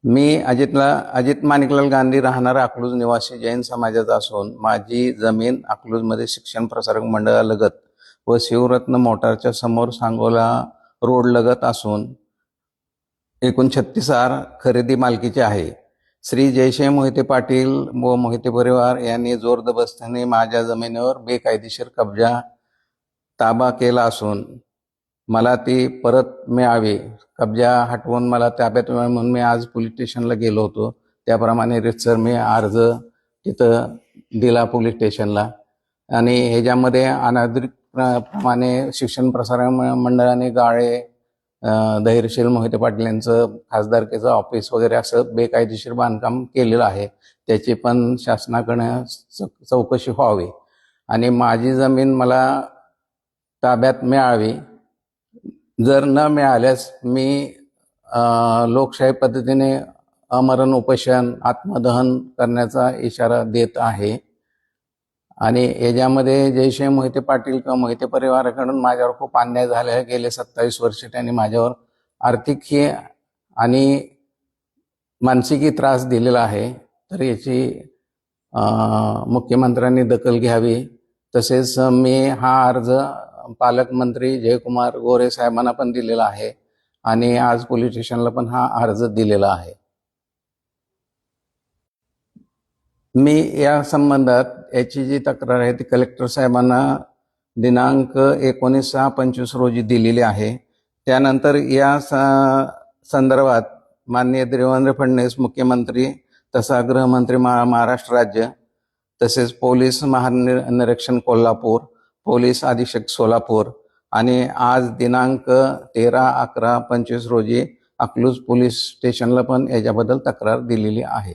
मी अजित माणिकलाल गांधी, राहणार अकलूज निवासी, जैन समाजाचा असून माझी जमीन अकलूजमध्ये शिक्षण प्रसारक मंडळालगत व शिवरत्न मोटारच्या समोर सांगोला रोड लगत असून एकूण 36 खरेदी मालकीचे आहे. श्री जयसिंह मोहिते पाटील व मोहिते परिवार यांनी जोरदबस्तीने माझ्या जमिनीवर बेकायदेशीर कब्जा ताबा केला असून मला ती परत मिळावी, कब्जा हटवून मला ताब्यात मिळावी म्हणून मी आज पोलीस स्टेशनला गेलो होतो. त्याप्रमाणे रितसर मी अर्ज तिथं दिला पोलीस स्टेशनला. आणि ह्याच्यामध्ये अनाधिकृत प्रमाणे शिक्षण प्रसारण मंडळाने गाळे, धैर्यशील मोहिते पाटील यांचं खासदारकीचं ऑफिस वगैरे असं बेकायदेशीर बांधकाम केलेलं आहे. त्याची पण शासनाकडे चौकशी व्हावी आणि माझी जमीन मला ताब्यात मिळावी. जर न मिळाल्यास मी लोकशाही पद्धतीने आमरण उपोषण, आत्मदहन करण्याचा इशारा देत आहे. आणि याच्यामध्ये जयसिंह मोहिते पाटील किंवा मोहिते परिवाराकडून माझ्यावर खूप अन्याय झाला आहे. गेले 27 वर्ष त्यांनी माझ्यावर आर्थिकही आणि मानसिकही त्रास दिलेला आहे. तर याची मुख्यमंत्र्यांनी दखल घ्यावी. तसेच मी हा अर्ज पालकमंत्री जयकुमार गोरे साहेबांना पण दिलेला आहे आणि आज पोलीस स्टेशनला पण हा अर्ज दिलेला आहे. मी या संबंधात याची जी तक्रार आहे ती कलेक्टर साहेबांना दिनांक 19/6/25 रोजी दिलेली आहे. त्यानंतर या संदर्भात माननीय देवेंद्र फडणवीस मुख्यमंत्री तथा गृहमंत्री महाराष्ट्र राज्य, तसेच पोलीस महानिरीक्षक कोल्हापूर, पोलीस अधीक्षक सोलापूर आणि आज दिनांक 13/11/25 रोजी अकलूज पोलीस स्टेशनला पण याच्याबद्दल तक्रार दिलेली आहे.